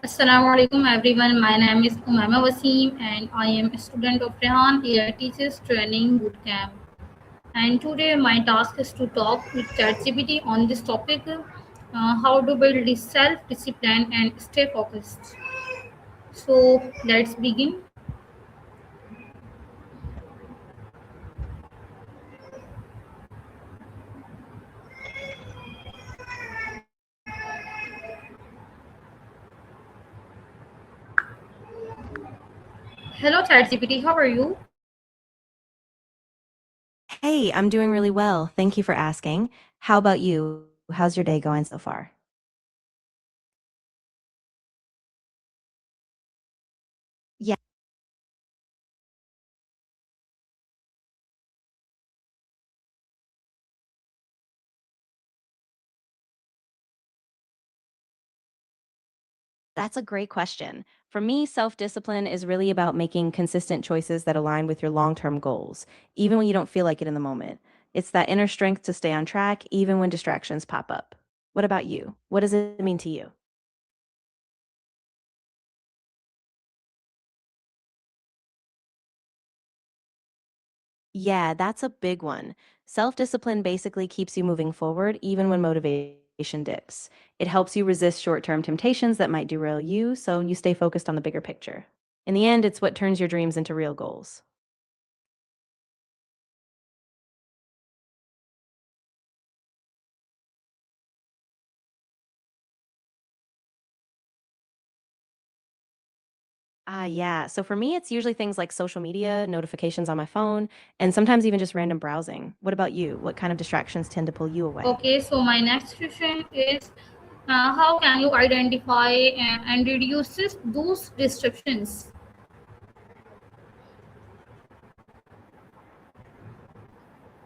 Assalamu alaikum everyone. My name is Umama Wasim and I am a student of Rehan Ai Teachers Training Bootcamp. And today my task is to talk with Chat GPT on this topic, how to build this self-discipline and stay focused. So let's begin. Hello Chat GPT, how are you? Hey, I'm doing really well. Thank you for asking. How about you? How's your day going so far? Yeah, that's a great question. For me, self-discipline is really about making consistent choices that align with your long-term goals, even when you don't feel like it in the moment. It's that inner strength to stay on track, even when distractions pop up. What about you? What does it mean to you? Yeah, that's a big one. Self-discipline basically keeps you moving forward even when motivation dips. It helps you resist short-term temptations that might derail you, so you stay focused on the bigger picture. In the end, it's what turns your dreams into real goals. Yeah. So for me, it's usually things like social media, notifications on my phone, and sometimes even just random browsing. What about you? What kind of distractions tend to pull you away? Okay, so my next question is how can you identify and reduce those distractions?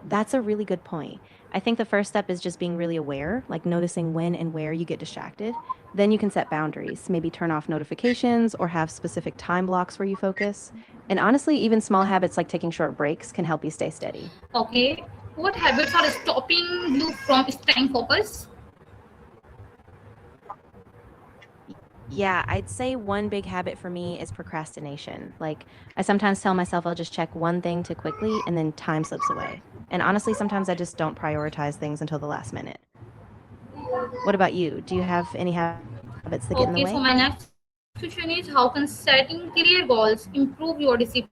That's a really good point. I think the first step is just being really aware, like noticing when and where you get distracted. Then you can set boundaries, maybe turn off notifications or have specific time blocks where you focus. And honestly, even small habits like taking short breaks can help you stay steady. Okay, what habits are stopping you from staying focused? Yeah, I'd say one big habit for me is procrastination. Like, I sometimes tell myself I'll just check one thing too quickly and then time slips away. And honestly, sometimes I just don't prioritize things until the last minute. What about you? Do you have any habits that get in the Okay, so way? my next question is how can setting clear goals improve your discipline?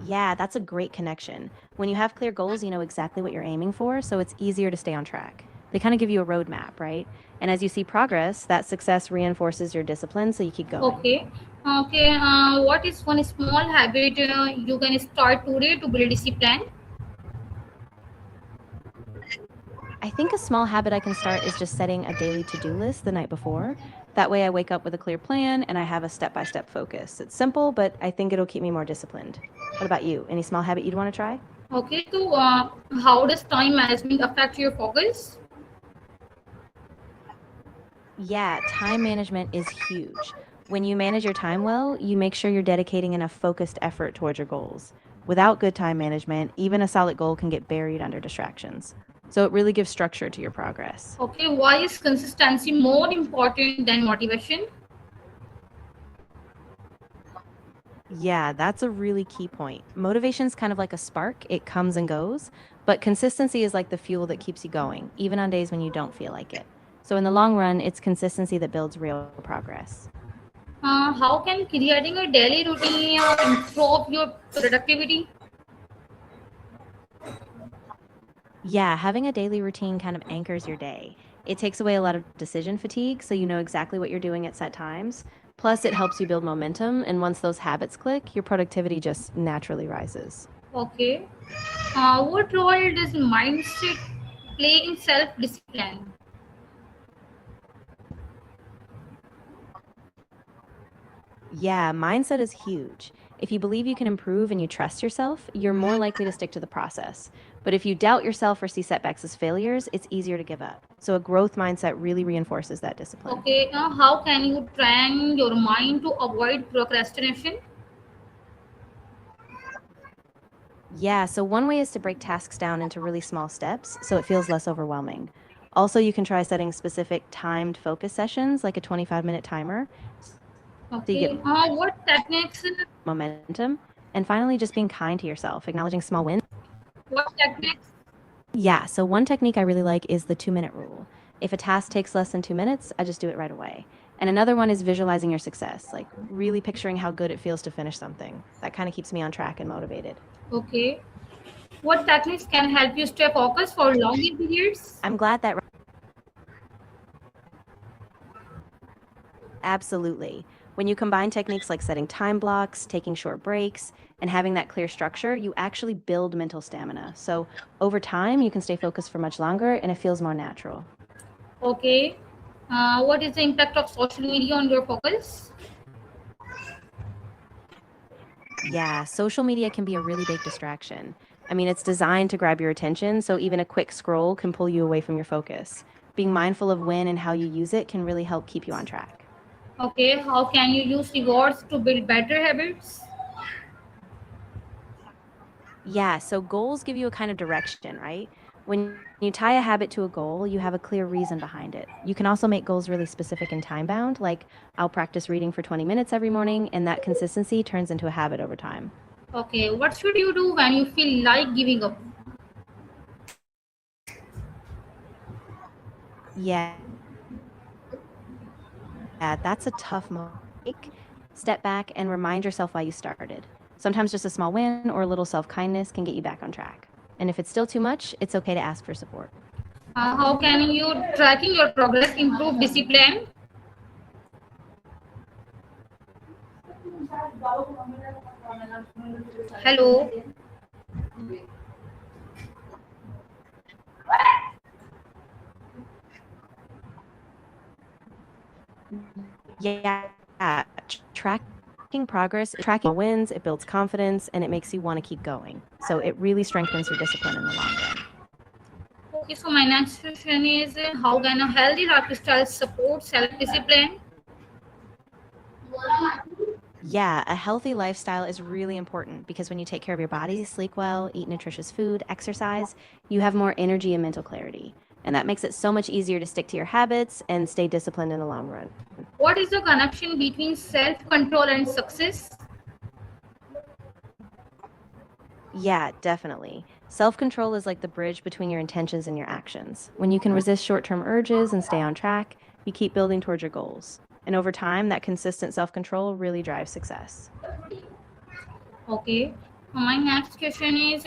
Yeah, that's a great connection. When you have clear goals, you know exactly what you're aiming for, so it's easier to stay on track. They kind of give you a roadmap, right? And as you see progress, that success reinforces your discipline, so you keep going. Okay, okay. What is one small habit you can start today to build discipline? I think a small habit I can start is just setting a daily to do list the night before. That way, I wake up with a clear plan and I have a step by step focus. It's simple, but I think it'll keep me more disciplined. What about you? Any small habit you'd want to try? Okay, so how does time management affect your focus? Yeah, time management is huge. When you manage your time well, you make sure you're dedicating enough focused effort towards your goals. Without good time management, even a solid goal can get buried under distractions. So it really gives structure to your progress. Okay, why is consistency more important than motivation? Yeah, that's a really key point. Motivation's kind of like a spark, it comes and goes, but consistency is like the fuel that keeps you going, even on days when you don't feel like it. So in the long run, it's consistency that builds real progress. How can creating a daily routine improve your productivity? Yeah, having a daily routine kind of anchors your day. It takes away a lot of decision fatigue, so you know exactly what you're doing at set times. Plus, it helps you build momentum, and once those habits click, your productivity just naturally rises. Okay. What role does mindset play in self discipline? Yeah, mindset is huge. If you believe you can improve and you trust yourself, you're more likely to stick to the process. But if you doubt yourself or see setbacks as failures, it's easier to give up. So a growth mindset really reinforces that discipline. Okay. How can you train your mind to avoid procrastination? Yeah, so one way is to break tasks down into really small steps so it feels less overwhelming. Also, you can try setting specific timed focus sessions like a 25-minute timer so you get Okay. What techniques? momentum. And finally, just being kind to yourself, acknowledging small wins. What techniques? Yeah, so one technique I really like is the 2 minute rule. If a task takes less than 2 minutes, I just do it right away. And another one is visualizing your success, like really picturing how good it feels to finish something. That kind of keeps me on track and motivated. Okay. What techniques can help you stay focused for longer periods? I'm glad that absolutely. When you combine techniques like setting time blocks, taking short breaks, and having that clear structure, you actually build mental stamina. So over time, you can stay focused for much longer and it feels more natural. Okay. What is the impact of social media on your focus? Yeah, social media can be a really big distraction. I mean, it's designed to grab your attention, so even a quick scroll can pull you away from your focus. Being mindful of when and how you use it can really help keep you on track. Okay. How can you use rewards to build better habits? Yeah, so goals give you a kind of direction, right? When you tie a habit to a goal, you have a clear reason behind it. You can also make goals really specific and time bound, like I'll practice reading for 20 minutes every morning, and that consistency turns into a habit over time. Okay. What should you do when you feel like giving up? Yeah, that's a tough moment. Step back and remind yourself why you started. Sometimes just a small win or a little self kindness can get you back on track. And if it's still too much, it's okay to ask for support. How can you tracking your progress improve discipline? Hello. Yeah, tracking progress, tracking wins, it builds confidence and it makes you want to keep going. So it really strengthens your discipline in the long run. Okay, so my next question is how can a healthy lifestyle support self discipline? Yeah, a healthy lifestyle is really important because when you take care of your body, sleep well, eat nutritious food, exercise, you have more energy and mental clarity. And that makes it so much easier to stick to your habits and stay disciplined in the long run. What is the connection between self control and success? Yeah, definitely. Self control is like the bridge between your intentions and your actions. When you can resist short term urges and stay on track, you keep building towards your goals. And over time, that consistent self control really drives success. Okay, my next question is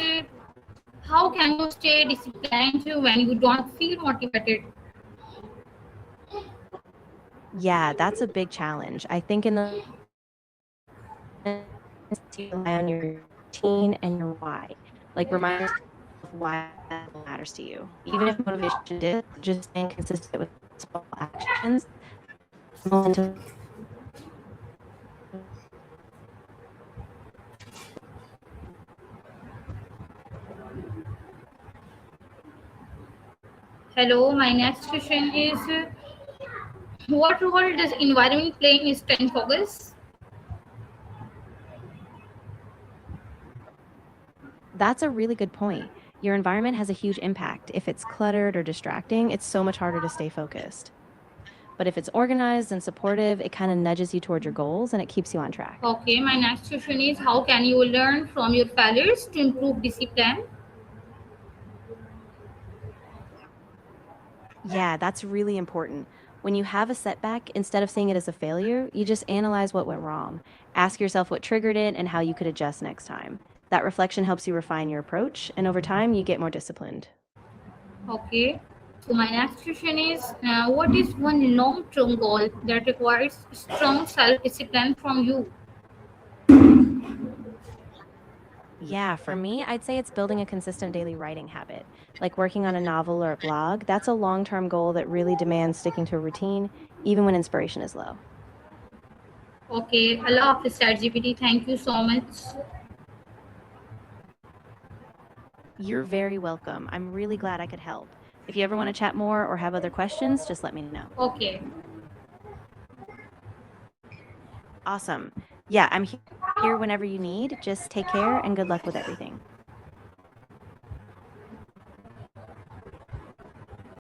how can you stay disciplined when you don't feel motivated? Yeah, that's a big challenge. I think in the you rely on your routine and your why. Like remind yourself why that matters to you. Even if motivation dips, just staying consistent with small actions. Momentum. Hello, my next question is what role does environment play in staying focused? That's a really good point. Your environment has a huge impact. If it's cluttered or distracting, it's so much harder to stay focused. But if it's organized and supportive, it kind of nudges you toward your goals and it keeps you on track. Okay, my next question is how can you learn from your failures to improve discipline? Yeah, that's really important. When you have a setback, instead of seeing it as a failure, you just analyze what went wrong. Ask yourself what triggered it and how you could adjust next time. That reflection helps you refine your approach, and over time, you get more disciplined. Okay. So my next question is, what is one long-term goal that requires strong self-discipline from you? Yeah, for me, I'd say it's building a consistent daily writing habit. Like working on a novel or a blog, that's a long term goal that really demands sticking to a routine, even when inspiration is low. Okay, Allah Hafiz Chat GPT. Thank you so much. You're very welcome. I'm really glad I could help. If you ever want to chat more or have other questions, just let me know. Okay. Awesome. Yeah, I'm here whenever you need. Just take care and good luck with everything.